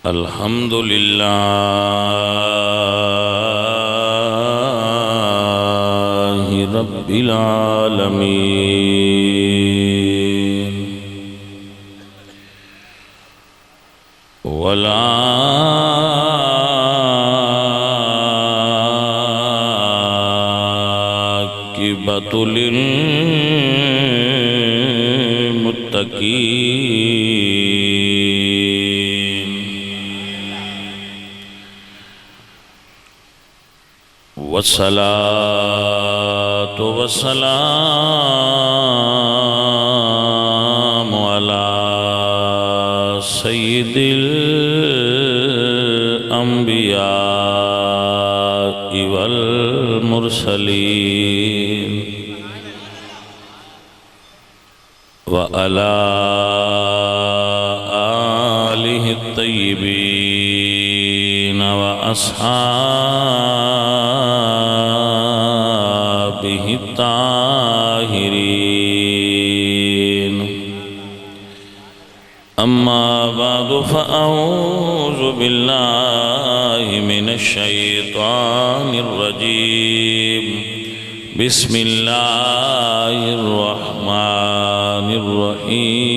الحمد للہ رب العالمین والعاقبۃ للمتقین والصلاة والسلام على سید الانبیاء والمرسلین وعلى آلہ الطیبین وأصحابہ الطاہرین اما بعد فأعوذ باللہ من الشیطان الرجیم بسم اللہ الرحمن الرحیم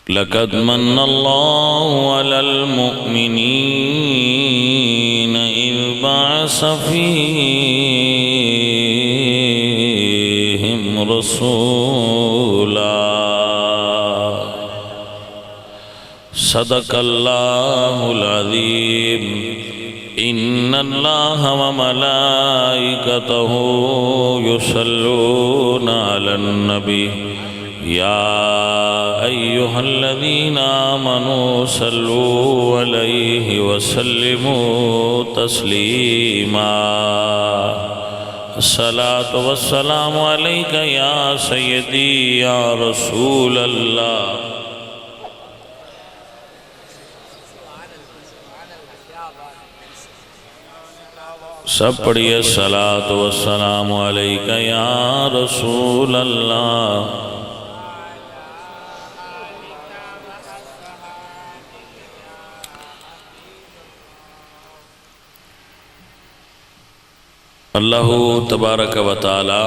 لقد من اللہ علی المؤمنین اذ بعث فیہم رسولا صدق اللہ العظیم ان اللہ وملائکتہ یصلون علی النبی یا ایہا الذین آمنوا صلوا علیہ وسلموا تسلیما الصلاة والسلام علیکہ یا سیدی یا رسول اللہ سب پڑھئے الصلاة والسلام علیکہ یا رسول اللہ اللہ تبارک و تعالی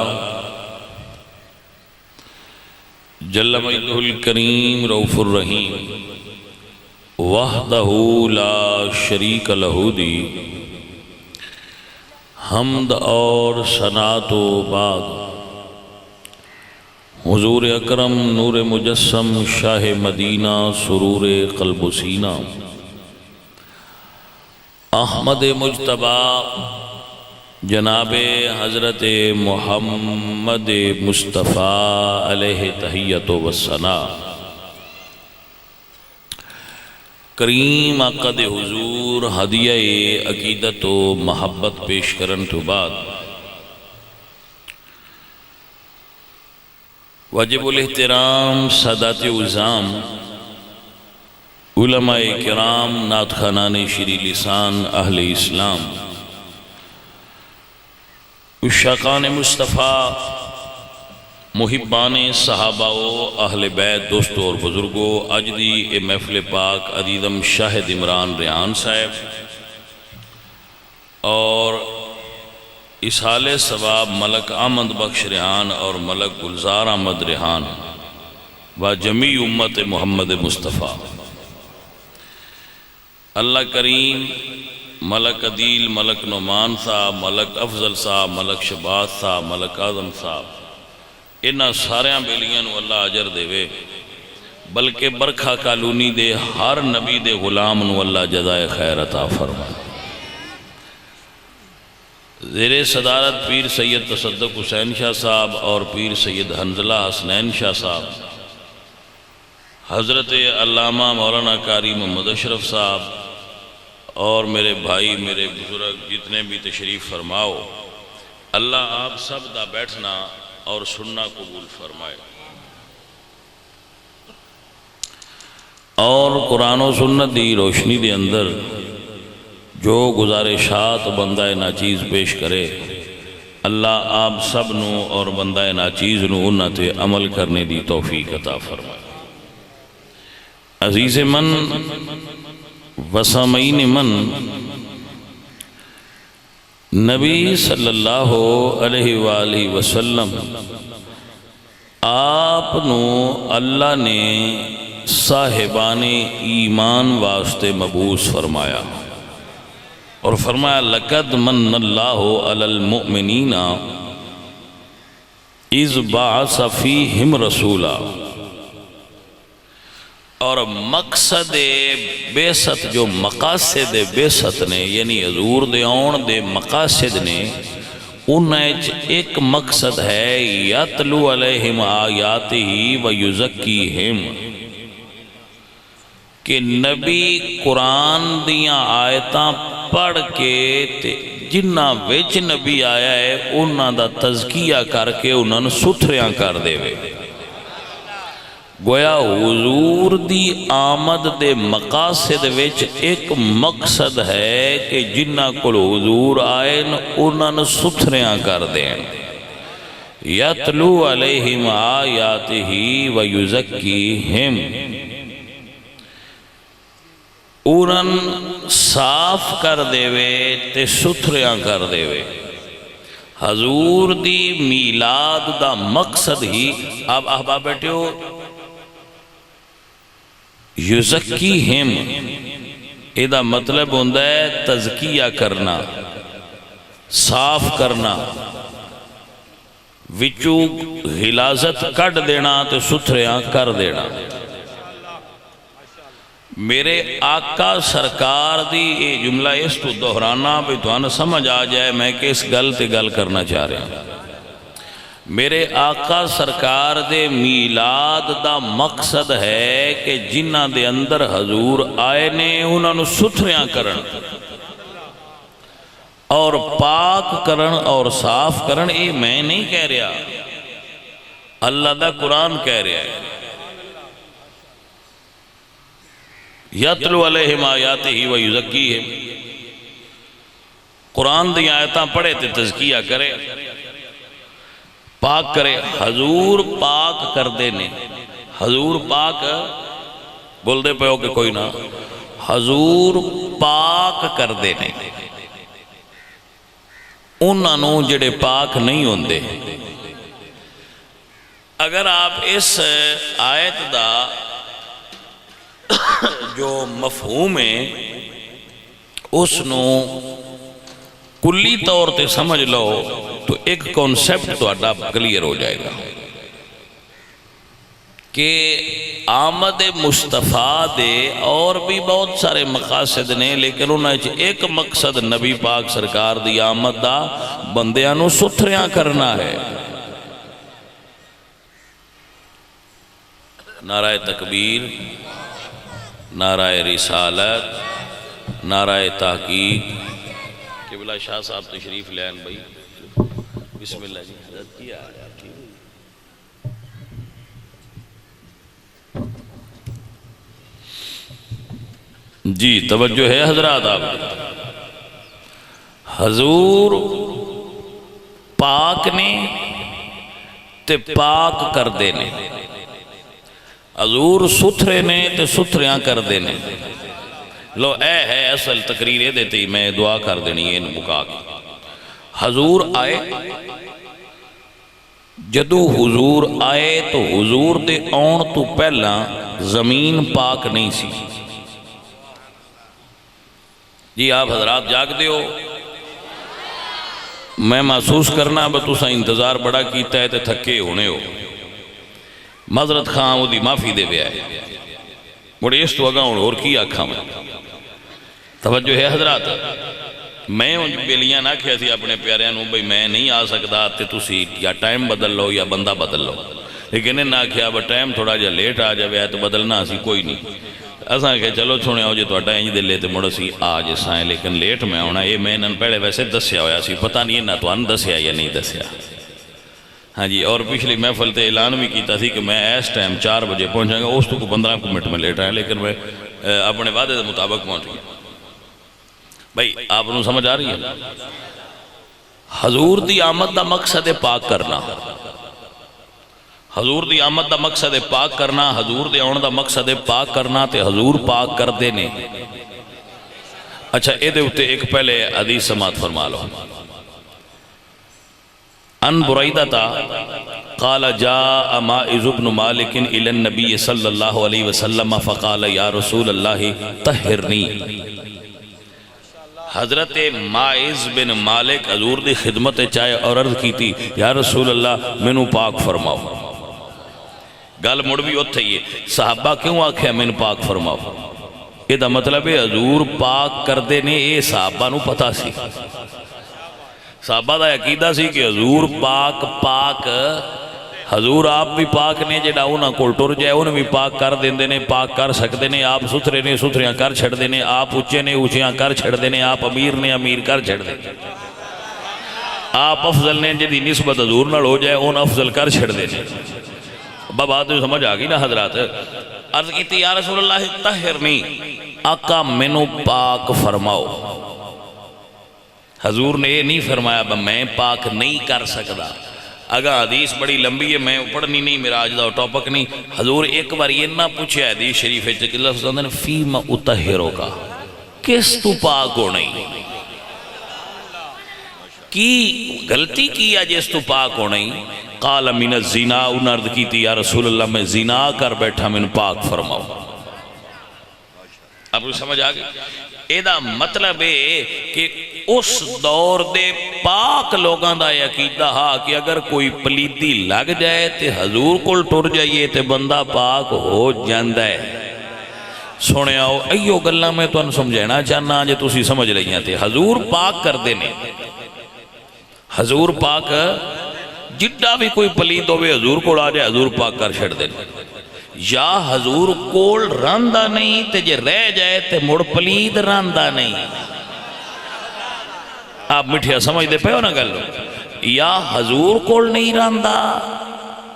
جل مجدہ الکریم رؤوف الرحیم وحدہ لا شریک لہ دی حمد اور ثناء و بعد حضور اکرم نور مجسم شاہ مدینہ سرور قلب و سینہ احمد مجتبی جناب حضرت محمد مصطفیٰ علیہ تحیت و ثناء کریم عقد حضور ہدیہ عقیدت و محبت پیش کرن تو بعد واجب الاحترام سادات عظام علماء کرام نعت خوانان شیریں لسان اہل اسلام عشاقان مصطفیٰ محبان صحابہ و اہل بیت دوستوں اور بزرگوں اجدی اے محفل پاک عزیزم شاہد عمران ریحان صاحب اور اسحال ثواب ملک احمد بخش ریحان اور ملک گلزار احمد ریحان و جمیع امت محمد مصطفیٰ اللہ کریم ملک عدیل ملک نعمان صاحب ملک افضل صاحب ملک شباز صاحب ملک اعظم صاحب انہاں ساریاں بیلیاں نو اللہ اجر دے وے بلکہ برکھا کالونی دے ہر نبی دے غلام نو اللہ جزائے خیر عطا فرما زیر صدارت پیر سید تصدق حسین شاہ صاحب اور پیر سید حنظلہ حسنین شاہ صاحب حضرت علامہ مولانا قاری محمد اشرف صاحب اور میرے بھائی میرے بزرگ جتنے بھی تشریف فرماؤ اللہ آپ سب دا بیٹھنا اور سننا قبول فرمائے اور قرآن و سنت دی روشنی دے اندر جو گزارشات بندہ ناچیز پیش کرے اللہ آپ سب نو اور بندہ ناچیز نو انہاں تے عمل کرنے دی توفیق عطا فرمائے۔ عزیز من وسامعین من، نبی صلی اللہ علیہ وآلہ وسلم آپ نو اللہ نے صاحبان ایمان واسطے مبعوث فرمایا اور فرمایا لقد من اللہ علی المؤمنین اذ بعث فیہم رسولا۔ اور مقصد بعثت جو مقاصد بعثت نے یعنی حضور دے آن دے مقاصد نے، انہیں ایک مقصد ہے یتلو علیہم آیاتہ ویزکیہم، کہ نبی قرآن دیاں آیتاں پڑھ کے جنہ وچ نبی آیا ہے انہاں دا تزکیہ کر کے انہاں نوں ستھریاں کر دے وے۔ گویا حضور دی آمد دے مقاصد وچ ایک مقصد ہے کہ جنہ کول حضور آئے انہاں نوں ستھریاں کر دین۔ یتلو علیہم آیاتہ ویزکیہم، انہاں صاف کر دے وے تے ستھریاں کر دے وے۔ حضور دی میلاد دا مقصد ہی، اب احباب بیٹھے ہو، یزکیہم ایدہ مطلب ہوندہ ہے تزکیہ کرنا، صاف کرنا، وچو غلاظت کٹ دینا تو ستھریاں کر دینا۔ میرے آقا سرکار دی یہ جملہ اس تو دہرانا بھی تو آنا سمجھ آ جائے میں کس گل تے گل کرنا چاہ رہا ہوں۔ میرے آقا سرکار دے میلاد دا مقصد ہے کہ جنہ دے اندر حضور آئے نے انہاں نوں ستھریاں کرن اور پاک کرن اور صاف کرن۔ اے میں نہیں کہہ رہا، اللہ دا قرآن کہہ رہا ہے۔ یتلو علیہم آیاتہ ویزکیہم، قرآن دی آیتاں پڑھے تے تزکیہ کرے، پاک کرے۔ حضور پاک کر دینے، حضور پاک بول دے پہ ہو کہ کوئی نہ، حضور پاک کر دینے انہاں نوں جڑے پاک نہیں ہوندے۔ اگر آپ اس آیت دا جو مفہوم ہے اس نوں کلی طور تے سمجھ لو تو ایک کانسیپٹ تو اڈا کلیئر ہو جائے گا کہ آمد مصطفیٰ دے اور بھی بہت سارے مقاصد نے، لیکن انہیں ایک مقصد نبی پاک سرکار دی آمد دا بندیاں نوں ستھریاں کرنا ہے۔ نعرہ تکبیر، نعرہ رسالت، نعرہ تحقیق۔ قبلہ شاہ صاحب تشریف لے آئیں بھائی، بسم اللہ جی۔ حضرت کیا ہے آپ کی؟ جی توجہ ہے حضرات آپ، حضور پاک نے تے پاک کر دینے، حضور ستھرے نے تے ستھریاں کر دینے۔ لو اے ہے اصل تقریر دیتے ہی میں دعا کر دینی ہے مکا کے۔ حضور آئے، جدو حضور آئے تو حضور دے آن تو پہلا زمین پاک نہیں سی۔ جی آپ حضرات جاگ دے ہو، میں محسوس کرنا بتوسا انتظار بڑا کیتا ہے تے تھکے ہونے ہو، معذرت خواہ وہ دی معافی دے بے آئے بڑے اس تو اگاؤں اور کی آکھاں میں توجہ ہے حضرات۔ میں ان بیلیاں نہ کیا تھی اپنے پیاریاں نوں بھئی میں نہیں آ سکتا تے تسی یا ٹائم بدل لو یا بندہ بدل لو، لیکن نہ کیا با ٹائم تھوڑا جا لیٹ آ جائے تو بدلنا سی کوئی نہیں۔ اساں کہ چلو چھوڑے ہو جے تو اٹھا انج دے لے تے مڑا سی آج سائیں، لیکن لیٹ میں ہونا یہ میں انہوں پہلے ویسے دسیا ہویا سی، پتہ نہیں نہ تو ان دسیا یا نہیں دسیا۔ ہاں جی، اور پچھلی محفل تے اعلان بھی کیتا تھی کہ میں اس ٹائم 4 بجے پہنچاں گا، اس تو کو 15 منٹ میں لیٹ آیا، لیکن میں اپنے وعدے کے مطابق پہنچ گیا۔ بھائی آپ نے سمجھ آ رہی ہے؟ حضور دی آمد دا مقصد پاک کرنا، حضور دی آمد دا مقصد پاک کرنا، حضور دے آن دا مقصد پاک کرنا تے حضور پاک کر دینے۔ اچھا اے دے اتے ایک پہلے حدیث سماعت فرما لو۔ ان بريدة قال جاء مائز بن مالك إلى النبي صلى الله عليه وسلم فقال يا رسول الله طهرني۔ حضرت مائز بن مالک حضور دی خدمت چاہے اور عرض کی تھی یا رسول اللہ مینوں پاک فرماؤ۔ گل مڑ بھی اتھے یہ صحابہ کیوں آکھے مینوں پاک فرماؤ؟ یہ دا مطلب ہے حضور پاک کر دینے اے صحابہ نو پتا سی، صحابہ دا عقیدہ سی کہ حضور پاک حضور آپ بھی پاک نے جڑا انہاں کول ٹر جائے انہوں بھی پاک کر دیندے نے، پاک کر سکتے نے، آپ ستھرے نے ستھریاں کر چھڑ دینے، آپ اچھے نے اچھیاں کر چھڑ دینے، آپ امیر نے امیر کر چھڑ دینے، آپ افضل نے جدی نسبت حضور نال ہو جائے ان افضل کر چھڑ دینے۔ بات تو سمجھ آگئی نا حضرات؟ عرض کیتی یا رسول اللہ طہرنی، آقا مینوں پاک فرماؤ۔ حضور نے یہ نہیں فرمایا میں پاک نہیں کر سکتا، اگا حدیث بڑی لمبی ہے میں پڑھنی نہیں، میرا آج دا ٹاپک نہیں۔ حضور ایک بار یہ نہ پوچھے حدیث شریف ہے کہ لفظ اندر فیم اطہرو کا، کس تو پاک ہو نہیں کی غلطی کیا جس تو پاک ہو نہیں؟ قال من الزنا، انہوں عرض کی تھی یا رسول اللہ میں زنا کر بیٹھا من پاک فرماؤ۔ اب سمجھ آگئی؟ ایدہ مطلب ہے کہ اس دور دے پاک لوگاں دا عقیدہ ہاں کہ اگر کوئی پلیدی لگ جائے تے حضور کول ٹر جائیے تے بندہ پاک ہو جاندہ ہے۔ سونے آؤ ایو گلہ میں تو ان سمجھینا چاہنا آجے تُسی سمجھ رہی ہیں تے حضور پاک کر دینے، حضور پاک جڈا بھی کوئی پلید ہوئے حضور کو آ جائے حضور پاک کر چھڑ دینے، یا حضور کول راندہ نہیں تے جے رہ جائے تے مڑ پلید راندہ نہیں۔ آپ مٹھیا سمجھ دے پہ ہو نا گلو، یا حضور کول نہیں راندہ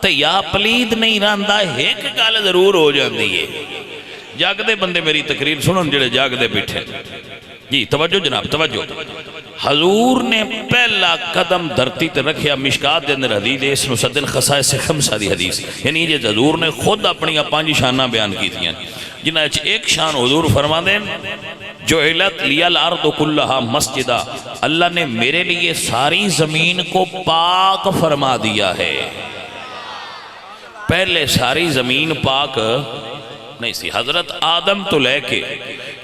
تے یا پلید نہیں راندہ، ایک گل ضرور ہو جاندی ہے۔ جاگ دے بندے میری تقریر سنن جڑے جاگ دے بیٹھے، جی توجہ جناب توجہ۔ حضور نے پہلا قدم دھرتی تے رکھیا، مشکات دے اندر حدیث اس مسدن خصائص خمسہ دی حدیث، یعنی یہ حضور نے خود اپنی پانچ شانہ بیان کی تھیں، جنہاں ایک شان حضور فرما دیں جو علت لیا الارض کلہا مسجدہ، اللہ نے میرے لیے ساری زمین کو پاک فرما دیا ہے۔ پہلے ساری زمین پاک نہیں سی، حضرت آدم تو لے کے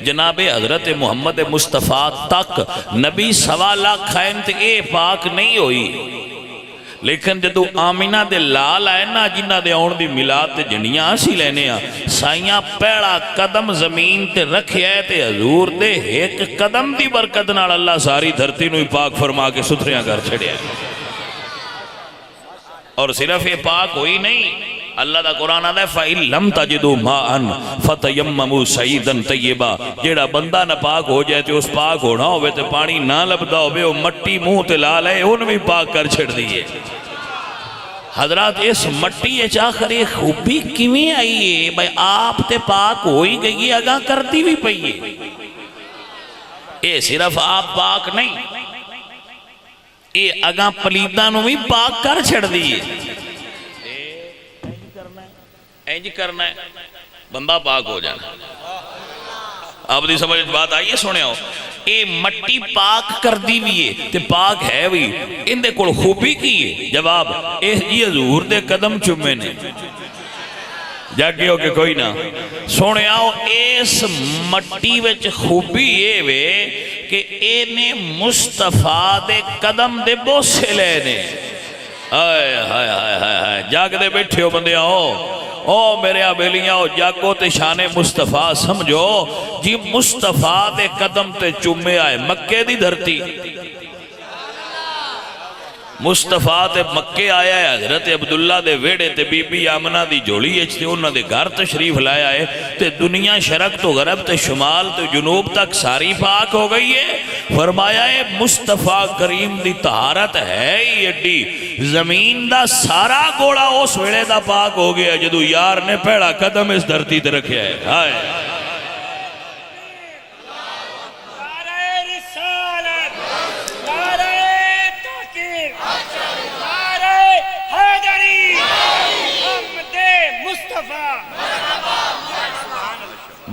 جناب حضرت محمد مصطفیٰ تک نبی سوا لاکھ خائن تے اے پاک نہیں ہوئی، لیکن جدو آمینہ دے لال آئے نا جنہ دے آن دی ملاد تے جنیاں اسی لینے سائیاں پیڑا قدم زمین تے رکھے آئے تے حضور دے ایک قدم دی برکت نال اللہ ساری دھرتی نوی پاک فرما کے ستھریاں کر چھڑے آئے۔ اور صرف یہ پاک ہوئی نہیں، اللہ دا قرآن آدھا ہے فَإِن لَمْ تَجِدُوا مَاءً فَتَيَمَّمُوا صَعِيدًا طَيِّبًا، جیڑا بندہ نہ پاک ہو جائے تو اس پاک ہونا ہوئے تو پانی نہ لبدا ہوئے وہ مٹی منہ تے لال ہے ان بھی پاک کر چھڑ دیئے۔ حضرات اس مٹی اچ آخر یہ خوبی کیویں آئی ہے بھائی آپ تے پاک ہوئی گئی اگاں کرتی بھی پئیے، اے صرف آپ پاک نہیں اے اگاں پلیدانوں بھی پاک کر چھڑ دیئے۔ اینج کرنا ہے بندہ پاک ہو جانا۔ اب دی سمجھ بات آئیے سونے ہو، اے مٹی پاک کر دی بھی ہے تے پاک ہے بھی، ان دے کول خوبی کی ہے؟ جواب اے جی حضور دے قدم چمے نے، جاگے ہو کہ کوئی نہ سونے آؤ اس مٹی وچ خوبی یہ وے کہ اے نے مصطفیٰ دے قدم دے بوسے لینے۔ آئے ہائے ہائے ہائے جاگ دے بیٹھے ہو بندے آؤ، او میرے آبیلیاں ہو جاگو تے شان مصطفیٰ سمجھو جی مصطفیٰ دے قدم تے چومے آئے مکے دی دھرتی، مصطفیٰ تے مکے آیا ہے، حضرت عبداللہ دے ویڑے تے بی بی آمنہ دی جوڑی اچھتے انہوں دے گھر تشریف لائے آئے تے دنیا شرق تو غرب تے شمال تے جنوب تک ساری پاک ہو گئی ہے۔ فرمایا ہے مصطفیٰ کریم دی طہارت ہے ہی اڈی، زمین دا سارا گوڑا اس ویڑے دا پاک ہو گیا جدو یار نے پہلا قدم اس دھرتی تے رکھیا ہے۔ ہائے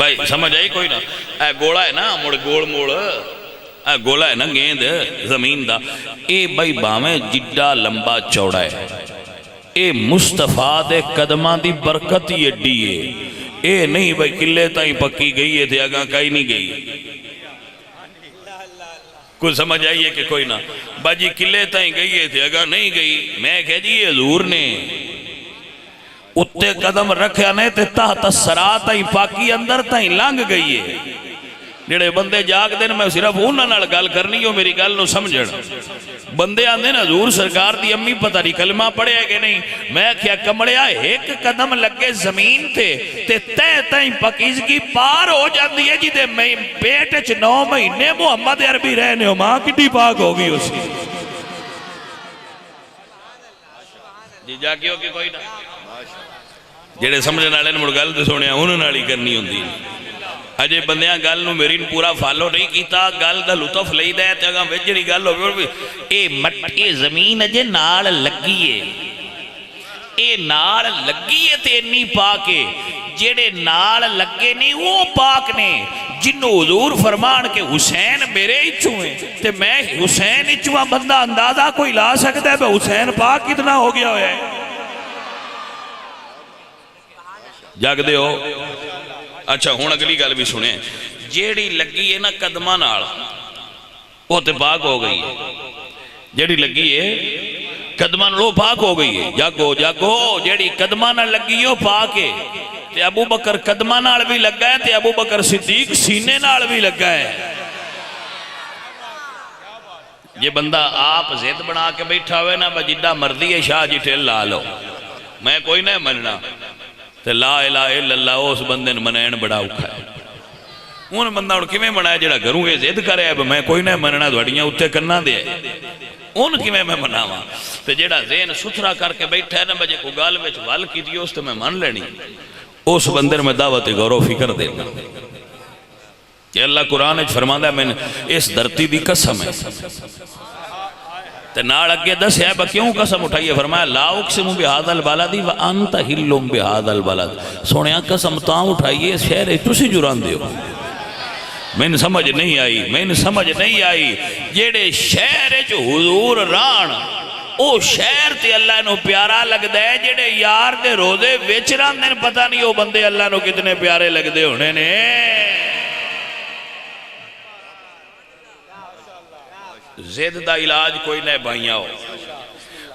بھائی سمجھ آئی کوئی نہ؟ اے گولا ہے نا مڑ گول موڑ، اے گولا ہے نا گیند زمین دا، اے بھائی باویں جڈا لمبا چوڑا ہے، اے مصطفیٰ دے قدمہ دی برکت ہی اڈی ہے، اے نہیں بھائی کلے تائیں پکی گئی ہے تھے اگاں کئی نہیں گئی، کوئی سمجھ آئیے کہ کوئی نہ؟ باجی کلے تائیں گئی ہے تھے اگاں نہیں گئی، میں کہہ جی حضور نے اتے قدم رکھیا نے تے تحت السرا تائیں پاکی اندر تائیں لنگ گئی ہے، جڑے بندے جاگ دن میں صرف انہاں نال گل کرنی ہو میری گل نو سمجھن، بندے آندے نا حضور سرکار دی امی پتہ نہیں کلمہ پڑھے ہے کہ نہیں، میں کیا کمڑیا ایک قدم لگے زمین تے تہ تائیں پکیزگی پار ہو جاندی ہے، جی دے پیٹ 9 مہینے محمد عربی رہنے ہو، ماں کٹی پاک ہوگی اسی جی جاگی ہو کہ کوئی نہ؟ جڑے سمجھنے والے مڑ گل تے سونے انہاں نال ہی کرنی ہوندی، اجے بندیاں گل نو میری پورا فالو نہیں کیتا، گل دا لطف لئی دے تے اگاں وچ جڑی گل ہوے اے زمین اجے نال لگی ہے، اے نال لگی ہے تے انی پاک ہے، جڑے نال لگے نہیں وہ پاک نے، جنوں حضور فرمان کہ حسین میرے اچھوں ہیں تے میں حسین اچھواں بندہ اندازہ کوئی لا سکتا ہے بے حسین پاک کتنا ہو گیا ہویا ہے؟ جاگ دے ہو؟ اچھا ہون اگلی گل بھی سنیں، جیڑی لگی ہے نا قدمہ نال وہ تے پاک ہو گئی ہے، جیڑی لگی ہے قدمہ نال وہ پاک ہو گئی ہے، جاگو جاگو، جیڑی قدمہ نال لگی ہے وہ پاک ہے، تے ابو بکر قدمہ نال بھی لگا ہے تے ابو بکر صدیق سینے نال بھی لگا ہے۔ یہ بندہ آپ زید بنا کے بیٹھا ہوئے نا جڈا مرضی ہے شاہ جی ٹھل لا لو، میں کوئی نہیں مننا، تے لا الہ الا اللہ اس بندے نے منین بڑا اوکھا ہے، ان بندہ ان کیویں بنایا جڑا گھروں یہ ضد کرے ہے میں کوئی نہیں مننا دھڑیاں اتے کرنا دے ان کیویں میں مناواں، تے جڑا ذہن ستھرا کر کے بیٹھا ہے نا بجے کو گال وچ ول کیتی اس تے میں من لینی، اس بندے میں دعوت غور و فکر دینا کہ اللہ قرآن وچ فرماندا ہے میں اس دھرتی دی قسم ہے، تے نال اگے دس ہے با کیوں قسم اٹھائیے، فرمایا لا اقسم بہذا البلد وانت حل بہذا البلد، سونیا قسم تاں اٹھائیے شہر تسی جران دیو، میں نے سمجھ نہیں آئی، میں نے سمجھ نہیں آئی، جیڑے شہر جو حضور ران او شہر تے اللہ نو پیارا لگ دے، جیڑے یار دے روزے ویچ ران دے پتہ نہیں ہو بندے اللہ نو کتنے پیارے لگ دے ہونے نے۔ زید دا علاج کوئی نہ بھائیاں ہو،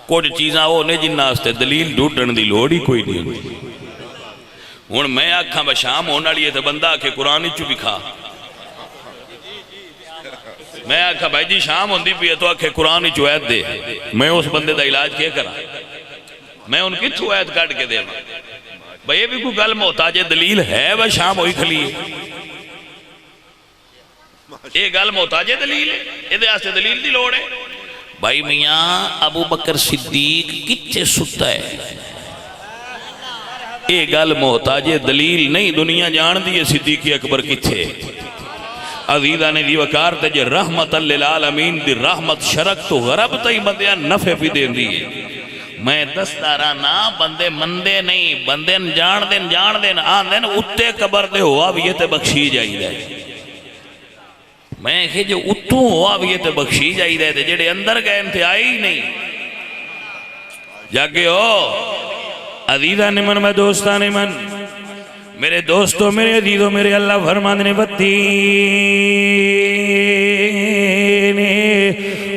کچھ چیزاں ہو نے جنہ آستے دلیل ڈھونڈن دی لوڑی کوئی نہیں ہوتی، ہن میں آکھاں بشام ہونا لیے تھے بندہ کہ قرآن چو بھی کھا، میں آکھا بھائی جی شام ہوندی پی ہے تو آکھے قرآن چو عید دے، میں اس بندے دا علاج کیا کرا، میں ان کی چو عید کٹ کے دے بھائی یہ بھی کوئی گل محتاج دلیل ہے وہ شام ہوئی کھلی یہ گل محتاج دلیل ہے، یہ دے آستے دلیل دی لوڑ ہے۔ بھائی میاں ابو بکر صدیق کچھے ستا ہے، یہ گل محتاج دلیل نہیں، دنیا جان دی صدیق اکبر کچھے عزیزہ نے دی وکار تجھے رحمت للعالمین دی رحمت شرک تو غرب تائی بندیاں نفع بھی دین دیئے، میں دستارانا بندے مندے نہیں، بندے جان دین آن دین اتے قبر دے ہوا بھی یہ تے بخشی جائی دے، میں کہ جو اتوں ہوا بھی یہ تے بخشی جائی دے جڑے اندر گئے انتے آئی نہیں، جاگے ہو عزیزہ نمن میں دوستہ نمن میرے دوستوں میرے عزیزوں میرے اللہ فرمان نے بتین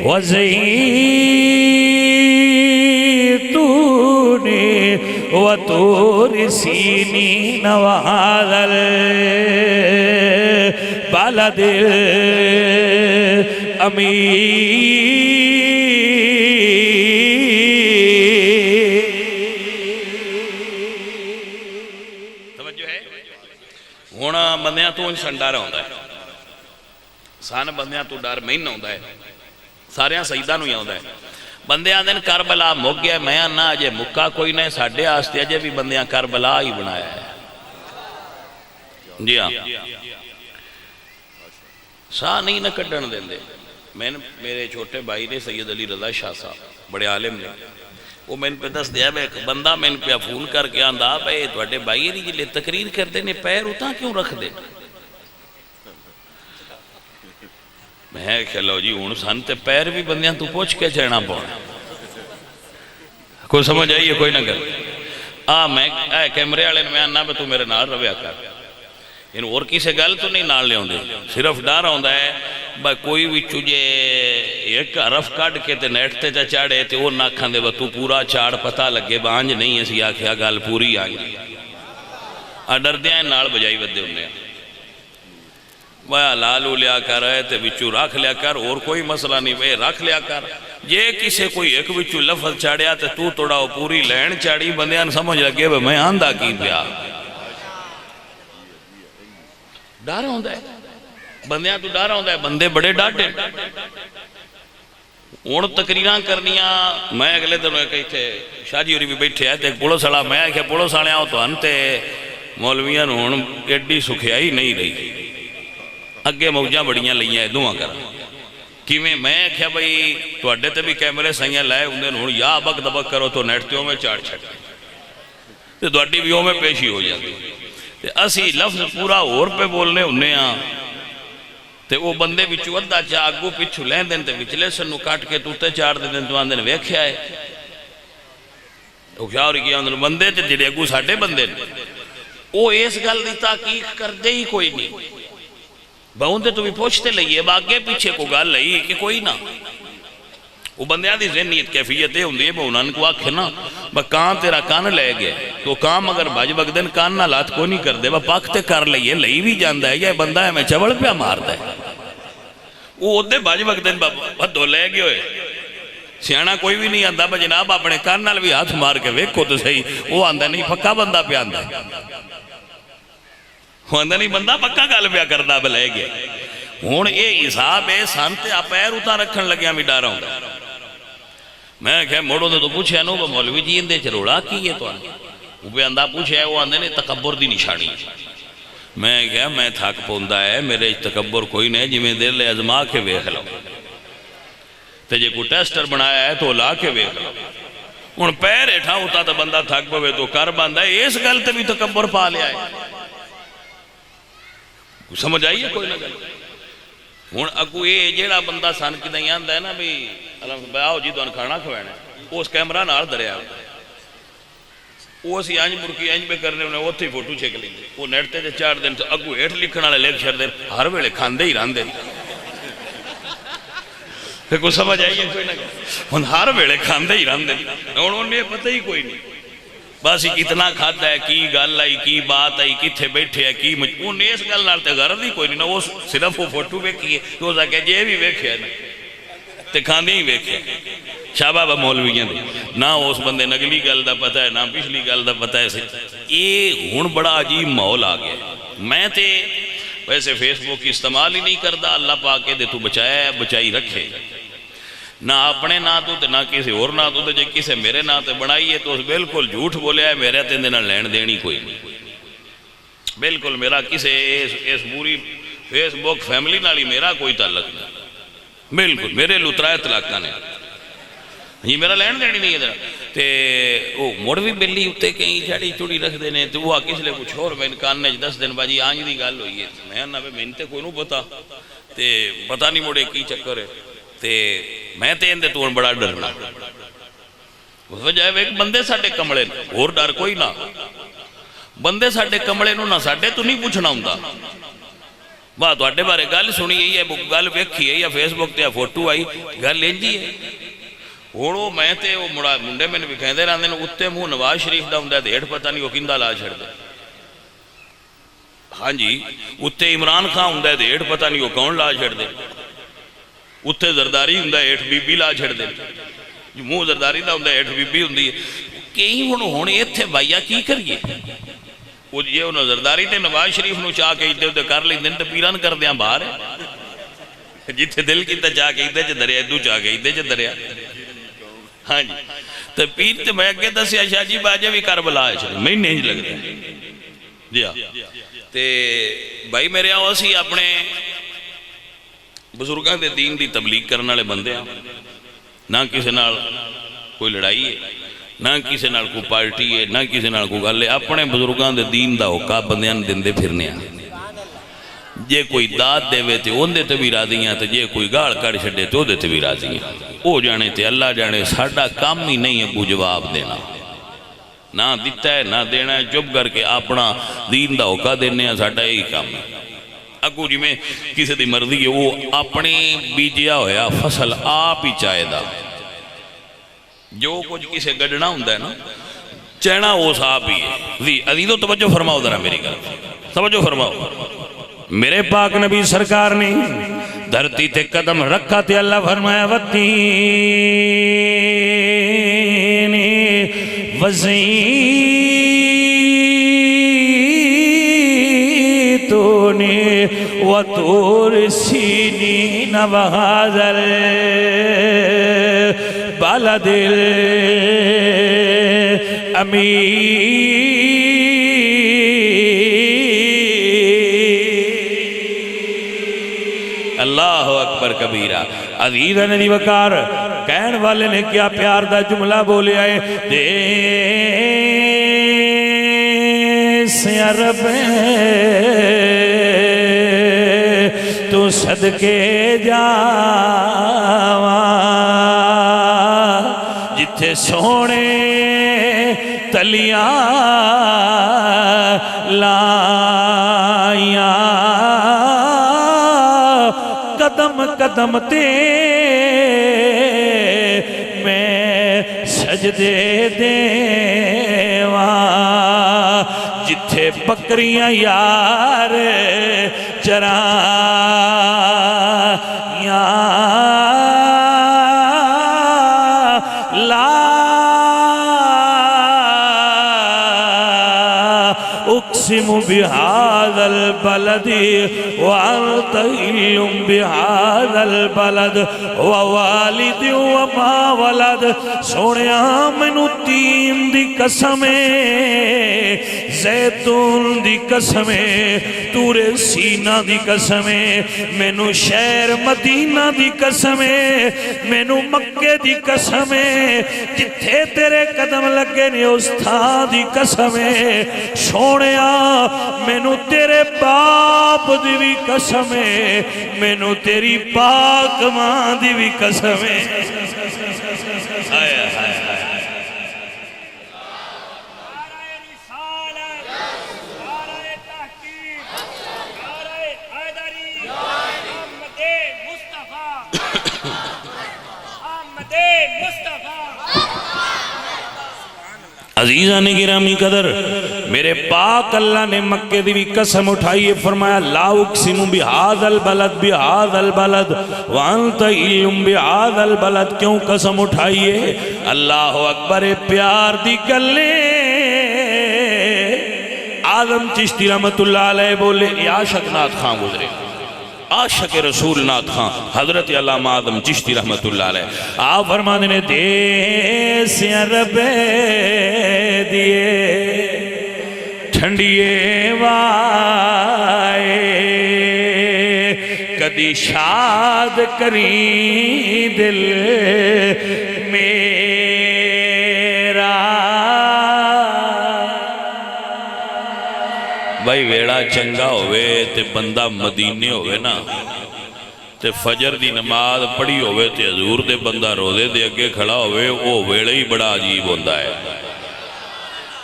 وزیتون وطور سینین وهذا البلد الامین۔ ہونا بندیاں تو انسان ڈر ہوندہ ہے، سان بندیاں تو ڈر میں نہ ہوندہ ہے، ساریاں سجدہ نو ہی ہوندہ ہے، بندیاں دن کربلا مک گیا، میں نہ اجے مکہ کوئی نہیں، ساڑھے آستے اجے بھی بندیاں کربلا ہی بنایا ہے۔ جی ہاں ساہ نہیں نہ کٹن دیں دے، میرے چھوٹے بھائی نے سید علی رضا شاہ صاحب بڑے عالم نے، وہ میں پہ دس دیا ایک بندہ میں پہ فون کر کے آندا بھائی تواڈے بھائی نہیں جلے تقریر کرتے نے پیر اتاں کیوں رکھ دے میں کہ لو جی ہوں سن تے پیر بھی بندیاں تو پوچھ کے چڑھنا پاؤنا کوئی سمجھ آئیے کوئی نہ کر میں کیمرے والے میں آنا بھی تو میرے نال رویا کر ان اور کسی گل تو نہیں نال لے آندے صرف ڈر آندا ہے بھائی کوئی بھی چجے ایک حرف کٹ کے تے نیٹ تے چاڑے تے وہ نہ کھاندے با تو پورا چاڑ پتہ لگے بانج نہیں اسی آکھیا گل پوری آئی ڈردیاں نال بجائی ودے ہونے بھائی لالو لیا کر ہے تے بچو رکھ لیا کر اور کوئی مسئلہ نہیں بھائی رکھ لیا کر یہ کسے کوئی ایک بچو لفظ چاڑیا تے تو توڑا پوری لین چاڑی بندیاں سمجھ لگے بھائی میں آندہ کی پیا ڈارا ہوندہ ہے بندیاں تو ڈارا ہوندہ ہے بندے بڑے ڈاٹے اون تقریران کرنیاں میں اگلے دنوں کہی تھے شاہ جی ہوری بھی بیٹھے آئے تھے ایک پوڑو ساڑا میں آئے کہ پوڑو ساڑے آؤ تو انتے مولویاں ہون ایڈی سکھیائی نہیں رہی اگے موجاں بڑیاں لئیاں دعا کر کیویں میں کہا بھئی تو اڈے تے بھی کیمرے سائیاں لائے انہیں ہون یا بک دبک کرو تو نیٹتیوں میں چاڑ چھکے تو اڈی بھی میں پیشی ہو جاتی اسی لفظ پورا اور پہ بولنے انہیں تے وہ بندے بچو ادھا چاہ آگو پچھو لین دیں تے بچلے سنو کاٹ کے توتے چار دیں تو آندھن ویکھے آئے وہ کیا ہو رہی کیا اندر بندے تے جڑے اگو ساٹھے بندے وہ اس گل دی تحقیق کر دے ہی کوئی نہیں باؤندے تو بھی پوچھتے لئیے باگے پیچھے کو گل لئی کہ کوئی نہ وہ بندیاں دی ذہنیت کیفیت ہے ہوندی ہے وہ انہوں کو آکھے نا با کان تیرا کان لے گئے تو کام اگر باج بگدن کان نہ لات کو نہیں کر دے با پاکتے کر لئیے لئی بھی جاندہ ہے یہ بندہ ہے میں چوڑ پہ مار دے وہ ادھے باج بگدن با دو لے گئے ہوئے سیانا کوئی بھی نہیں آندہ با جناب اپنے کان نال بھی ہاتھ مار کے ویکھو تو صحیح وہ آندہ نہیں پکا بندہ پہ آندہ وہ آندہ نہیں بندہ پکا گال پہ کردہ با لے گئے ہون یہ حساب ہے سانتے آپ پیر اتار رکھن لگیا بھی ڈارا ہوں میں کہا موڑوں نے تو پوچھے انہوں با مولوی جی اندے چروڑا کی ہے تو آنے وہ بھی اندہ پوچھے ہے وہ آندے نے تکبر دی نشانی میں کہا میں تھاک پوندہ ہے میرے تکبر کوئی نہیں جی میں دل لے ازما کے ویخ لو تجھے کو ٹیسٹر بنایا ہے تو لا کے ویخ لو ان پیر اٹھا ہوتا تا بندہ تھاک پوے تو کر باندھا ہے اس گلتے بھی تکبر پا لیا ہے سمجھ آئیے کوئی نہ گل ہون اگو یہ جیڑا بندہ سان کی نہیں آندہ ہے نا بھی آؤ جی تو کھانا کھوائنا ہے اس کیمرہ نال دریا وہ اسی آنج مرکی آنج پہ کرنے انہیں وہ تھی فوٹو چھیک لیں گے وہ نیٹتے تھے 4 دن تو اگو ایٹ لکھنا لے لیکچر دے ہر ویلے کھاندے ہی راندے پھر کوئی سمجھ آئیے کوئی نہ ان ہر ویلے کھاندے ہی راندے انہوں نے پتہ ہی کوئی نہیں بس کتنا کھاتا ہے کی گل آئی کی بات آئی کتھے بیٹھے ہے کی وہ نیس گل نالتے غرض ہی کوئی نہیں وہ صرف وہ فوٹو بیکھی ہے تو وہ سکے جے بھی بیکھے ہے تے کھاندے ہی بیکھے شاہ بابا مولویاں دے نہ اس بندے نگلی گل دا پتہ ہے نہ پچھلی گل دا پتہ ہے یہ ہون بڑا عجیب ماحول آ گیا میں تے ویسے فیس بک استعمال ہی نہیں کردا اللہ پاک دے تو بچایا بچائی رکھے نہ اپنے نا تو نہ کسی اور نا تو جے کسی میرے نا تے بنائی ہے تو بالکل جھوٹ بولیا ہے میرے تے نہ لین دینی کوئی نہیں بالکل میرا کسی اس پوری فیس بک فیملی نالی میرا کوئی تعلق نہیں بالکل میرے لطرائے طلاقہ نے یہ میرا لین دینی نہیں ہے تے وہ مڑ بھی بلی اتے کہیں جھاڑی چوڑی رکھ دینے تو وہ کس لئے کچھ اور میں انکان نے 10 دن باجی آنج دی گال ہوئی ہے میں نہ میں انتے کوئی نو پتا تے پتا نہیں مڑے کی چکر ہے تے میں تے اندے تو بڑا ڈرنا اس وجہ ہے ایک بندے ساڑھے کمڑے اور ڈر کوئی نہ بندے ساڑھے کمڑے نو نہ ساڑھے تو نہیں پوچھنا ہوں بات تو اٹھے بارے گل سنی ہے گل ویکھی ہے یا فیس بک تے فوٹو آئی گل لینجی ہے اوڑو میں تے وہ مڑا منڈے میں نے بھی کہندے رہاں دینے اتے مو نواز شریف دا ہوں دے دیڑ پتہ نہیں وہ کندہ لا چھڑ دے ہاں جی اتے عمران خان ہوں دے دیڑ پتہ نہیں وہ کون لا چھڑ دے اتے زرداری ہوں دے ایٹھ بی بی لا چھڑ دے مو زرداری دا ہوں دے ایٹھ بی بی ہوں دی کئی ہونے ایتھے بھائیا کی کریے وہ یہ انہوں زرداری تے نواز شریف نو چاہ کے ادھے ادھے کر لی دن تے پیران کر دیاں باہر ہے جتھے دل کی تے چاہ کے ادھے چے دریا ادھو چاہ کے ادھے چے دریا ہاں جی تو پیر تے میں اگے دسیا شاہ جی باجے بھی کربلا ہے چلے میں نہیں لگ رہے جی ہاں تے بھائی میرے آؤ اسی اپنے بزرگاں دے دین دی تبلیغ کرنے والے بندے ہیں نہ کسی نال کوئی لڑائی ہے نہ کسی نال کوئی پارٹی ہے نہ کسی نال کوئی گل ہے اپنے بزرگاں دے دین دا ہوکا بندیاں دندے پھرنے ہیں جے کوئی داد دے وے تے اوندے تے بھی راضی ہیں تے جے کوئی گال کر چھڈے تے اودے تے بھی راضی ہیں او جانے تے اللہ جانے ساڈا کام ہی نہیں ہے کوئی جواب دینا نہ دیتا ہے نہ دینا ہے چپ کر کے اپنا دین دا ہوکا دینے ہیں ساڈا یہی کام ہے اگو جی میں کسی دی مرضی ہے وہ اپنے بیجیا ہویا فصل آپ ہی چاہے دا جو کچھ کسے گڑنا ہوندہ ہے نا چہنا وہ صاحب ہی ہے عزیزو توجہ فرماؤ ذرا میری گل توجہ فرماؤ میرے پاک نبی سرکار نے دھرتی تے قدم رکھا تے اللہ فرمایا وَالتِّینِ وَالزَّیتُونِ وَطُورِ سِینِینَ وَهَٰذَا الْبَلَدِ الْأَمِینِ اللہ اکبر کبیرہ عزیز ندی وقار کہن والے نے کیا پیار دا جملہ بولے آئے دیس یا رب تو صدقے جاواں جتھے سونے تلیاں لائیاں قدم قدم تے میں سجدے دیواں جتھے بکریاں یار چرائیاں لا اقسم بهذا البلد وانت حل بهذا البلد ووالد وما ولد سونیا مینوں تین دی قسم زیتون دی قسم طور سینا دی قسم مینوں شہر مدینہ دی قسم مینوں مکے دی قسم جتھے تیرے قدم لگے نے اس تھاں دی قسم سونیا مینوں تیرے باپ دی بھی قسم مینوں تیری پاک ماں دی بھی قسم عزیزان گرامی قدر میرے پاک اللہ نے مکے دی بھی قسم اٹھائیے فرمایا لا اقسم بہذا البلد بہذا البلد وانت علم بہذا البلد کیوں قسم اٹھائیے اللہ اکبر پیار دی گلے آدم چشتی رحمت اللہ علیہ بولے عاشق نات خان گزرے عاشق رسول نات خان حضرت علامہ آدم چشتی رحمت اللہ علیہ آپ فرمانے نے دیس یا رب دیے ٹھنڈیے وائے کدی شاد کریں دل میرا بھائی ویڑا چنگا ہوئے تے بندہ مدینے ہوئے نا تے فجر دی نماز پڑھی ہوئے تے حضور دے بندہ روزے دے اگے کھڑا ہوئے وہ ویڑا ہی بڑا عجیب ہوندہ ہے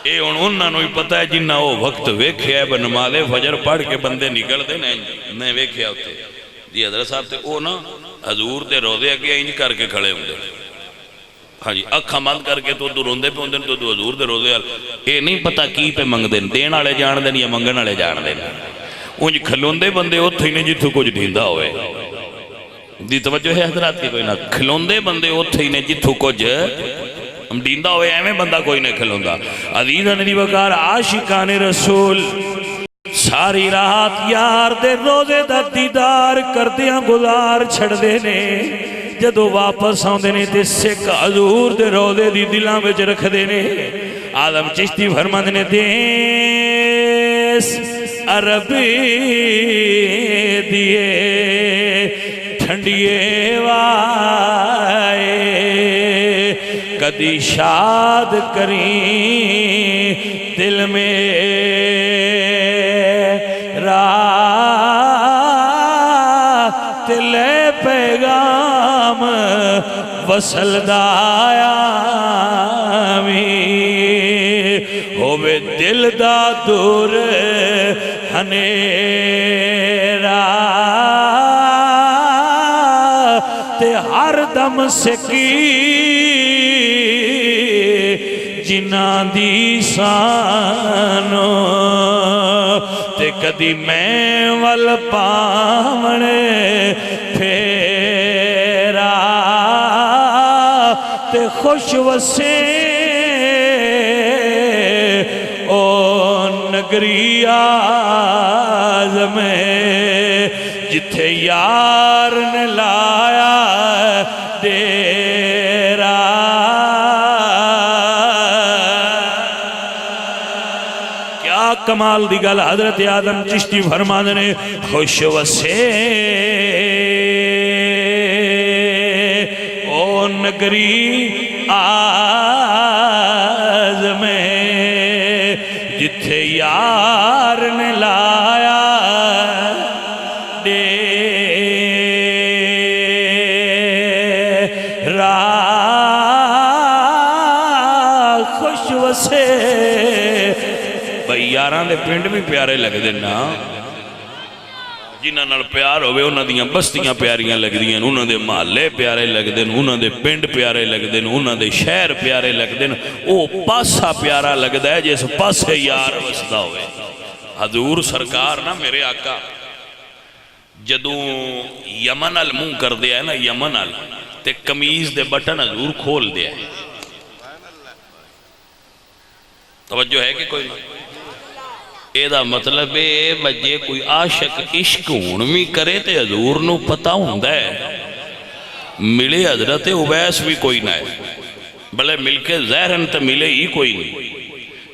اے انہوں نے پتہ ہے جنہ وہ وقت ویکھے ہے بنماز فجر پڑھ کے بندے نکل دے نہیں ویکھے ہوتے جی حضرت صاحب تے او نا حضور دے روزے اگے انج کر کے کھڑے ہوندے ہاں جی اکھا مند کر کے تو روندے پہ ہوندے تو حضور دے روزے اے نہیں پتہ کی پہ منگ دین دین آلے جان دین یا منگن آلے جان دین انج کھلوندے بندے اتھے ہی نہیں جتھو کچھ ڈھیندا ہوئے دی توجہ ہے حضرات کی کوئی نہ کھلوندے بندے اتھے ہی نہیں جتھو کچھ ڈھیندا ہوئے ایمیں بندہ کوئی نہیں کھلوندا عزیزان دی وقار عاشقان رسول ساری رات یار دے روزے دا دیدار کردیاں گزار چھڑ دینے جدو واپس آن دینے تے سکھ حضور دے روزے دی دلاں وچ رکھ دینے آدم چشتی فرما دینے دیس عربی دیے ٹھنڈیے وائے کدی شاد کریں دل میرا تلے پیغام وصل دایا ہووے دل دا دور ہنیرا تے ہر دم سکی جنہاں دی سانو تے کدی میں ول پاونے پھیرا تے خوش وسے او نگری آزم جتھے یار نے لایا ڈیرا کیا کمال دی گل حضرت آدم چشتی فرماندے نے خوش وسے او نگری آزم جتھے یار نے لایا ڈیرا خوش وسے بھئی یاراں دے پنڈ بھی پیارے لگ دینا جنہاں نال پیار ہوئے انہاں دیاں بستیاں پیاریاں لگ دیاں انہاں دے محلے پیارے لگ دین انہاں دے پنڈ پیارے لگ دین انہاں دے شہر پیارے لگ دین او پاسا پیارا لگ دا ہے جس پاسے یار وسدا ہوئے حضور سرکار نا میرے آقا جدوں یمن ال منہ کر دیا ہے نا یمن ال تے کمیز دے بٹن حضور کھول دیا ہے توجہ ہے کہ کوئی نہ اے دا مطلب ہے بجے کوئی عاشق عشق ہونوی کرے تے حضور نو پتہ ہوندہ ہے ملے حضرت عبیس بھی کوئی نہ ہے بلے مل کے ظاہرن تے ملے ہی کوئی نہیں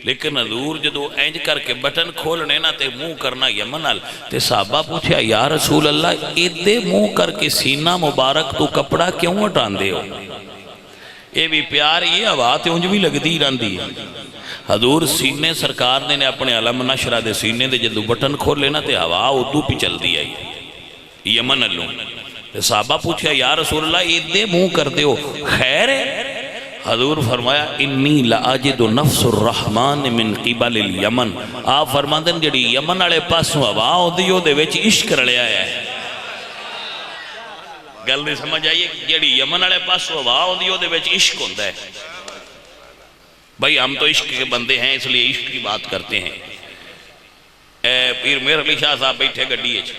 لیکن حضور جدو اینج کر کے بٹن کھولنے نا تے منہ کرنا یمنال تے صحابہ پوچھا یا رسول اللہ ایدے منہ کر کے سینہ مبارک تو کپڑا کیوں ہٹان دے ہو اے بھی پیار یہ ہوا تے انج بھی لگ دی ران دی حضور سینے سرکار نے اپنے علم نشرہ دے سینے دے جدو بٹن کھول لینا تے ہوا ادو پی چل دی آئی یمن اللہ تے صحابہ پوچھا یا رسول اللہ ایدے منہ کر دے ہو خیر ہے حضور فرمایا انی لآجد نفس الرحمن من قبل الیمن آپ فرماندن جڑی یمن آلے پاسوں ہوا ہو دیو دے ویچ عشق رلے آیا ہے گل نہیں سمجھ آئیے جڑی یمن آلے پاسوں ہوا ہو دیو دے ویچ عشق ہوندہ ہے بھائی ہم تو عشق کے بندے ہیں اس لیے عشق کی بات کرتے ہیں پیر میر علی شاہ صاحب بیٹھے گڈی اچھ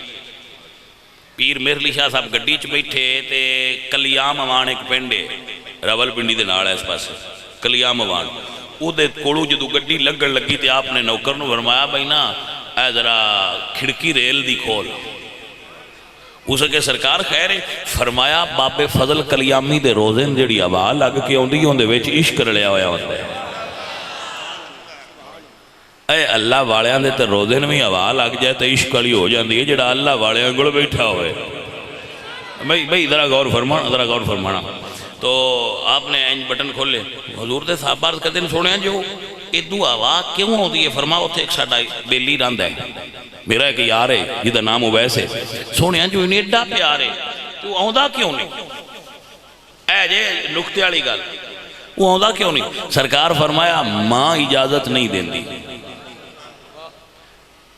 پیر میر علی شاہ صاحب گڈی اچھ بیٹھے تے کلیام اوان ایک پینڈے راول پنڈی دے نال ہے اس پاس کلیام اوان او دے کوڑو جدو گڈی لگن لگی تے آپ نے نوکر نو فرمایا بھائی نا اے ذرا کھڑکی ریل دی کھول اسے کہ سرکار خیر ہے فرمایا باب فضل کلیامی دے روزن جڑی آواز لگ کے ہوندی ہوندے وچ عشق رلیا ہویا ہوتا ہے اے اللہ والیاں دے تے روزن میں آواز لگ جائے تو عشق والی ہو جاندی ہے جڑا اللہ والیاں گل بیٹھا ہوئے بھئی ذرا غور فرمانا تو آپ نے اینج بٹن کھول لے حضور دے صحابہ عرض کرتے ہیں سونے ہیں جو ادو آواز کیوں ہوتی ہے فرماؤ اتھے ایک ساڑھا بیلی راند ہے میرا ایک یار ہے جدہ نام عبیس ہے سونے ہیں جو انہیں ایڈا پیار ہے تو آؤں کیوں نہیں اے جے نکتے والی گل وہ آؤں کیوں نہیں سرکار فرمایا ماں اجازت نہیں دین دی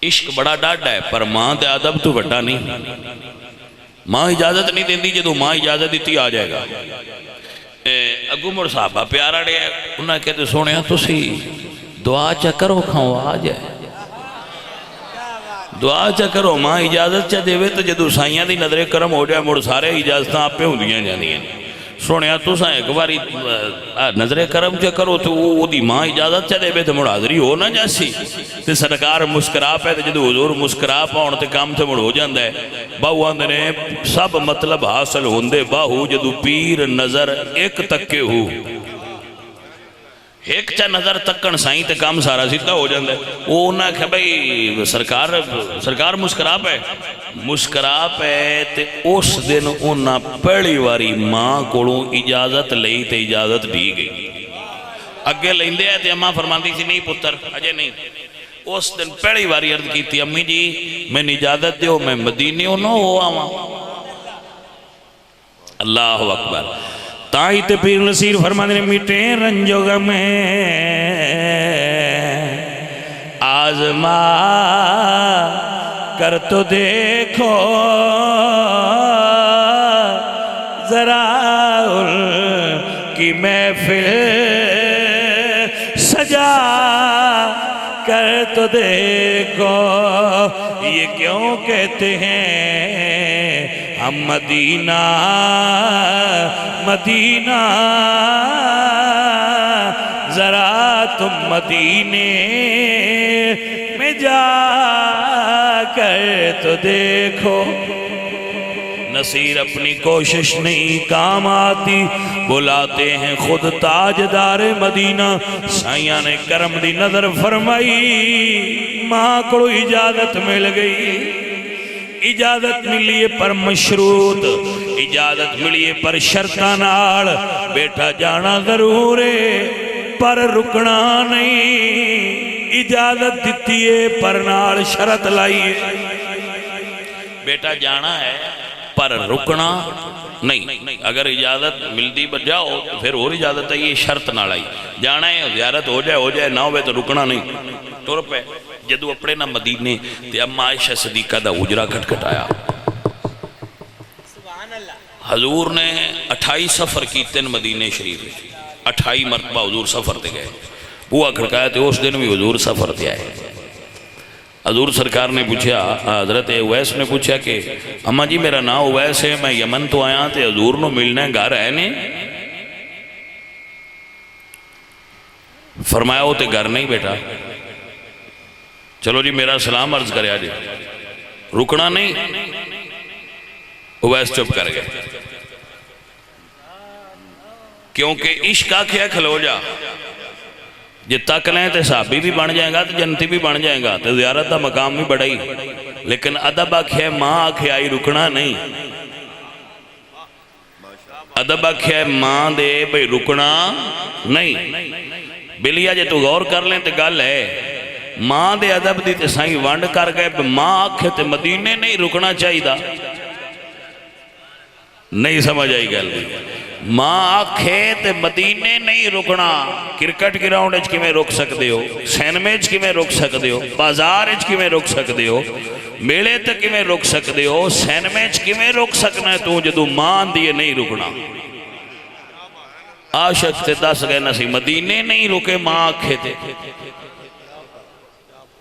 عشق بڑا ڈاڈا ہے پر ماں دے ادب تو بڑا نہیں ماں اجازت نہیں دین دی جدو ماں اجازت دیتی آ جائے گا اگو مر صاحبہ پیارا رہے ہیں انہاں کہتے سونے ہیں تسی دعا چکرو کھاؤ آ جائے دعا چکرو ماں اجازت چا دے وے تو جدو سائیاں دی نظر کرم ہو جائے مڑ سارے اجازتاں آپ پہ ہوں دیاں جاندی ہیں سونے ہیں تساں ایک باری نظر کرم چا کرو تو وہ دی ماں اجازت چا دے وے تو مڑ حاضری ہو نہ جاسی تے سرکار مسکرا پہ تے جدو حضور مسکرا پاؤن تے کام تے مڑ ہو جاندہ ہے باہو آندھنے سب مطلب حاصل ہوندے باہو جدو پیر نظر ایک تکے ہو ایک چا نظر تکن سائیں تے کام سارا سیدھا ہو جاندہ ہے وہ انہاں کہ بھئی سرکار مسکرا پہ تے اس دن انہاں پہلی واری ماں کوڑوں اجازت لئی تے اجازت دی گئی اگے لیندے ہے تے اماں فرماندی سی نہیں پتر اجے نہیں. اس دن پہلی باری عرض کی تھی امی جی میں اجازت دیو میں مدینے نہ ہو آواں. اللہ اکبر. تائی تے پیر نصیر فرماندے نے میٹھے رنجو غمیں آزما کر تو دیکھو ذرا ان کی محفل سجا کر تو دیکھو. یہ کیوں کہتے ہیں ہم مدینہ مدینہ ذرا تم مدینے میں جا کر تو دیکھو. نصیر اپنی کوشش نہیں کام آتی بلاتے ہیں خود تاجدار مدینہ. سائیاں نے کرم دی نظر فرمائی ماں کو اجازت مل گئی. اجازت ملیے پر مشروط اجازت ملیے پر شرطاں نال. بیٹا جانا ضرور ہے پر رکنا نہیں. اجازت دیتی ہے پر نال شرط لائیے. بیٹا جانا ہے پر رکنا نہیں. اگر اجازت ملتی پر جاؤ پھر اور اجازت ہے. یہ شرط نہ لائی. جانا ہے زیارت ہو جائے نہ ہوئے تو رکنا نہیں. ٹر پہ جدو اپنے نہ مدینے تے اما عائشہ صدیقہ دا حجرہ کھٹکھٹایا. حضور نے 28 سفر کیتے مدینے شریف. 28 مرتبہ حضور سفر تے گئے. بوا کھڑکایا تے اس دن بھی حضور سفر تے آئے. حضور سرکار نے پوچھا حضرت اویس نے پوچھا کہ اماں جی میرا نام اویس ہے میں یمن تو آیا تے حضور نو ملنا ہے گھر ہے نہیں. فرمایا ہو تے گھر نہیں بیٹا چلو جی میرا سلام عرض کرے آجے رکنا نہیں. اویس چپ کر گئے کیونکہ عشق آکھیا کھلو جا. جی تک لیں تے صحابی بھی بن جائے گا تے جنتی بھی بن جائے گا تے زیارت دا مقام بھی بڑھائی. لیکن ادب آکھیا ماں آکھیا آئی رکنا نہیں. ادب آکھیا ماں دے بھئی رکنا نہیں. بلیا جے تو غور کر لیں تے گل ہے ماں دے ادب دی تے سائیں وانڈ کر گئے ماں آکھے تے مدینے نہیں رکنا چاہی دا. نہیں سمجھ آئی گل دی. ماں آکھے تے مدینے نہیں رکنا. کرکٹ گراؤنڈ اچ کی میں رک سکتے ہو سینمے اچ کی میں رک سکتے ہو بازار اچ کی میں رک سکتے ہو میلے تک کی میں رک سکتے ہو سینمے اچ کی میں رک سکنا ہے. تو جدو ماں دیئے نہیں رکنا. عاشق تے دس گئے نسی مدینے نہیں رکے ماں آکھے تے.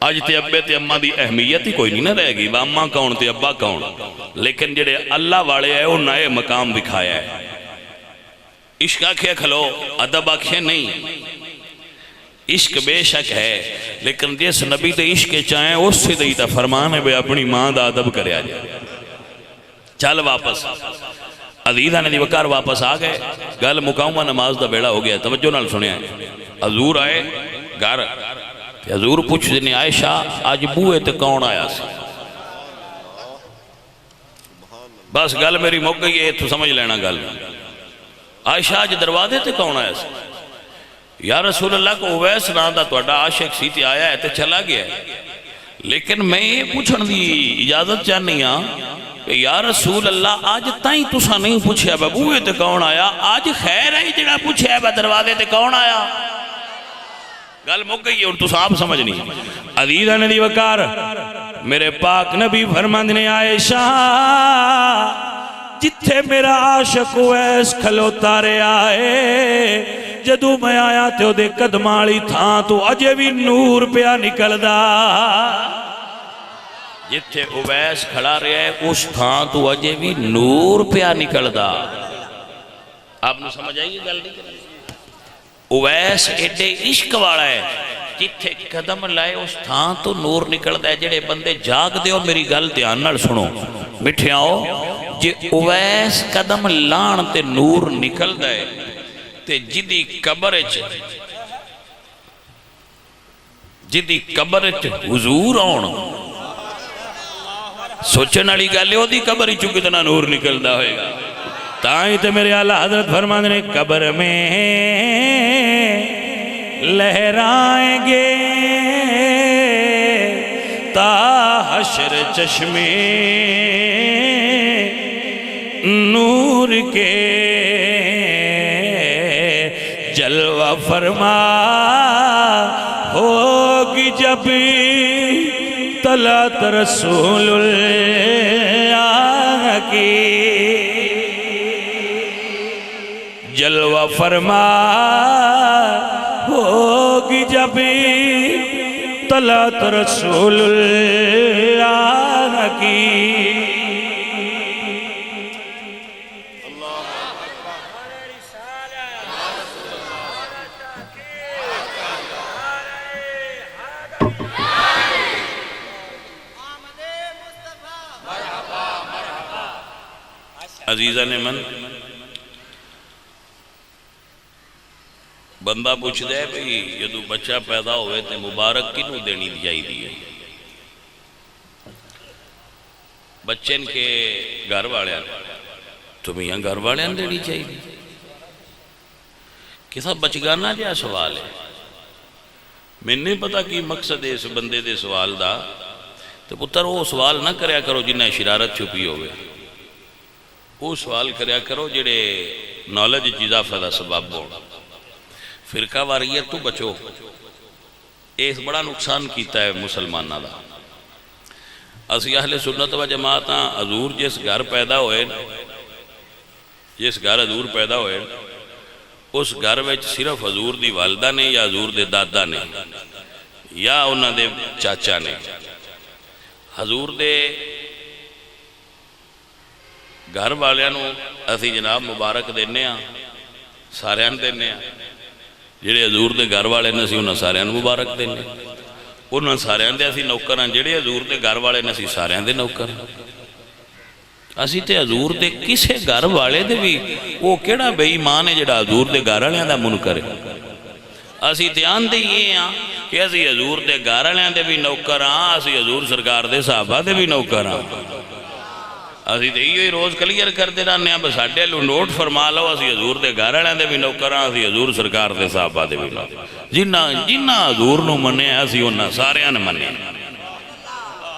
آج تے ابے تے اماں دی اہمیت ہی کوئی نہیں نہ رہے گی. اماں کون تے ابا کون. لیکن جڑے اللہ والے ہے وہ نئے مقام دکھایا ہے. عشق آکھے کھلو ادب آکھے نہیں. عشق بے شک ہے لیکن جس نبی تے عشق چاہیں اس سے دیتا فرمان ہے بے اپنی ماں دا ادب کرے آ جائے. چل واپس عزیزہ نے دیوکار واپس آ گئے. گل مقامہ نماز دا بیڑا ہو گیا. توجہ نال سنیا ہے. حضور آئے گھر حضور پوچھ دینے عائشہ آج بوئے تے کون آیا سی. بس گل میری موک گئی ہے تو سمجھ لینا گل. عائشہ آج دروازے تے کون آیا سی. یا رسول اللہ کو اویس نام دا توڑا عاشق سی تے آیا ہے تے چلا گیا ہے. لیکن میں یہ پوچھن دی اجازت چاہنی ہاں کہ یا رسول اللہ آج تائیں تسا نہیں پوچھے اب بوئے تے کون آیا. آج خیر ہے جڑا پوچھے اب دروازے تے کون آیا. گل مک گئی ہے اور تو صاحب سمجھ نہیں. عزیزہ نے دیوکار میرے پاک نبی فرماند نے عائشہ جتھے میرا عاشق اویس کھلوتا رہے آئے جدو میں آیا تے دے قدمالی تھا تو اجے بھی نور پیا نکل دا. جتھے اویس کھڑا رہے ہے اس تھا تو اجے بھی نور پیا نکل دا. آپ نے سمجھ آئیے گل نہیں کریں. اویس ایڈے عشق والا ہے جتھے قدم لائے اس تھان تو نور نکل دا ہے. جڑے بندے جاگ دے ہو میری گل دھیان نال سنو مٹھے آؤ. جے اویس قدم لان تے نور نکل دا ہے تے جدی قبر حضور آن سوچن والی گل ہے دی قبر چوں کتنا نور نکلدا ہوئے گا. تائیں تے میرے اعلیٰ حضرت فرماندے نے قبر میں لہرائیں گے تا حشر چشمے نور کے جلوہ فرما ہوگی جب طلعت رسول اللہ کی جلوہ فرما ہوگی جب طلعت رسول اللہ کی عزیزان من بندہ پوچھ دے بھئی جدو بچہ پیدا ہوئے تے مبارک کنوں دینی جائی دیئے بچن کے گھر والے تو میاں گھر والے دینی چاہیے دی کسا بچگانا جا سوال ہے میں نہیں پتا کی مقصد ہے اس بندے دے سوال دا تو پتر وہ سوال نہ کریا کرو جنہیں شرارت چھپی ہوئے وہ سوال کریا کرو جڑے نالج اضافہ دا سبب ہو فرقہ واریت تو بچو اس بڑا نقصان کیتا ہے مسلمانہ دا اسی اہل سنت و جماعت حضور جس گھر پیدا ہوئے اس گھر وچ صرف حضور دی والدہ نے یا حضور دے دادا نے یا انہاں دے چاچا نے حضور دے گھر والیاں اسی جناب مبارک دینے ہاں ساریاں دینے ہاں جڑے حضور دے گھر والے نے اسی انہاں ساریاں مبارک دینے انہاں ساریاں دے اسی نوکر ہاں جڑے حضور دے گھر والے نے اسی ساریاں دے نوکر اسی تے حضور دے کسے گھر والے دے بھی وہ کیڑا بے ایمان ہے جڑا حضور دے گھر والے دا منکر ہے اسی دھیان دے یہ ہاں کہ اسی حضور دے گھر والے دے بھی نوکر ہاں اسی حضور سرکار دے صحابہ دے بھی نوکر ہاں اسی تے یہ روز کلیئر کر دے رہنے ہیں بس ہڈے لو نوٹ فرما لو اسی حضور دے گھر والے دے بھی نوکر ہاں اسی حضور سرکار دے صحابہ دے بھی نوکر جنہ حضور نو منے اسی انہاں ساریاں نے منے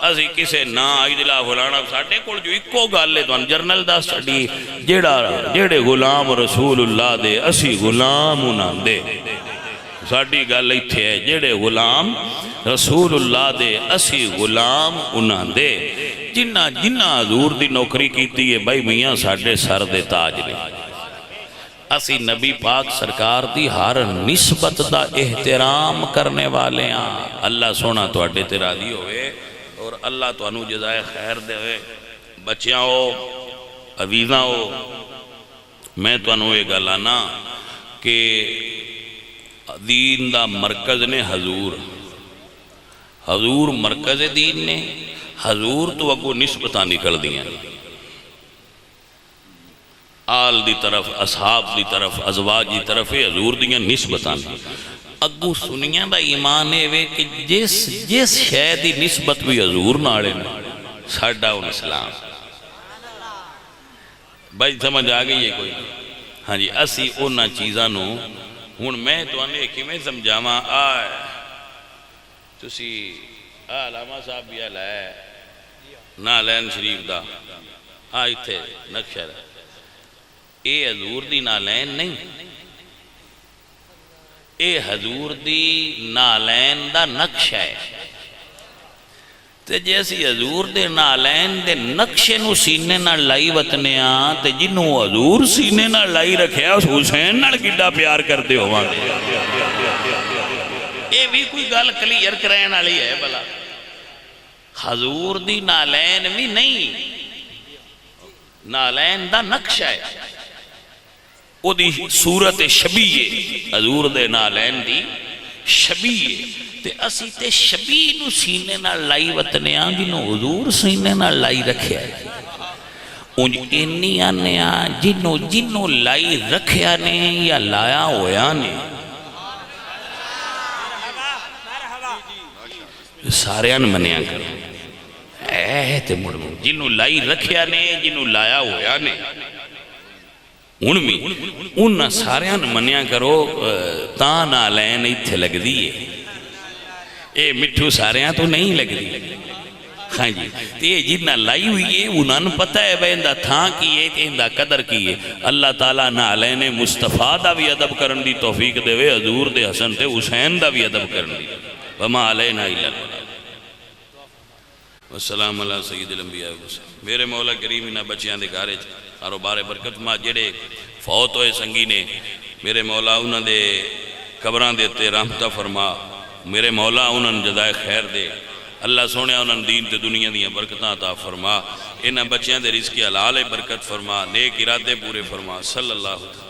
اسی کسے نا ایدلا فلانا ساڑھے کول جو ایکو گالے تو جرنل دا سٹی جیڑے غلام رسول اللہ دے اسی غلام انہاں دے ساڑھی گال ایتھے ہے جیڑے غلام رسول اللہ دے اسی غلام انہاں دے جنہ حضور دی نوکری کیتی ہے بھائی میاں ساڑھے سر دے تاج نے اسی نبی پاک سرکار دی ہر نسبت دا احترام کرنے والے ہیں اللہ سونا تو اڈے تیرادی ہوئے اور اللہ تو انو جزائے خیر دے ہوئے بچیاں ہو عزیزاں ہو میں تو انو یہ گلانا کہ دین دا مرکز نے حضور مرکز دین نے حضور تو اگو نسبتاں نکل دیا آل دی طرف اصحاب دی طرف ازواج دی طرف حضور دیا نسبتاں اگو سنیاں دا ایمان ہے کہ جس شاید دی نسبت بھی حضور ناڑے نے ساڑھا ان اسلام بھائی سمجھ آگئی ہے کوئی ہاں جی اسی اونا چیزاں نو ہون میں تو انہیں کہ میں سمجھاما آئے تسی علامہ صاحب بھی آلائے نالین شریف دا آئی تھے نقشہ دا اے حضور دی نالین نہیں اے حضور دی نالین دا نقشہ ہے تے جیسی حضور دے نالین دے نقشے نو سینے نہ لائی وطنے آن تے جنہوں حضور سینے نہ لائی رکھے اس حسین نہ گڑا پیار کرتے ہو اے بھی کوئی گال کلیئر کرائن آلی ہے بلا حضور دی نالین بھی نہیں نالین دا نقشہ ہے او دی صورت شبیہ حضور دے نالین دی شبیہ تے اسی تے شبیہ نو سینے نہ لائی وطنے آن جنہوں حضور سینے نہ لائی رکھے آئے انہی آنے آن جنہوں لائی رکھے آنے یا لایا ہویا نے سارے آن منیا کریں تے مڑ جنہوں لائی رکھے آنے جنہوں لایا ہویا نے ہن بھی انہاں ساریاں منیا کرو تاں نالین ایتھے لگ دیئے اے مٹھو ساریاں تو نہیں لگ دی ہاں جی تو یہ جتنا لائی ہوئی ہے انہاں نے پتہ ہے بھائی اندہ تھاں کیے کہ اندہ قدر کیے اللہ تعالیٰ نالین مصطفیٰ دا بھی ادب کرن دی توفیق دے وے حضور دے حسن تے حسین دا بھی ادب کرن دی وما علینا الا البلاغ والسلام علی سید الانبیاء میرے مولا کریم انہاں بچیاں دے گھارے کاروبار برکت ماں جڑے فوت ہوئے سنگی نے میرے مولا انہاں دے قبراں دے تے رحمتہ فرما میرے مولا انہاں جزائے خیر دے اللہ سونے انہاں دین تے دنیا دیاں برکتاں عطا فرما انہاں بچیاں دے رزق حلال برکت فرما نیک ارادے پورے فرما صلی اللہ علیہ وسلم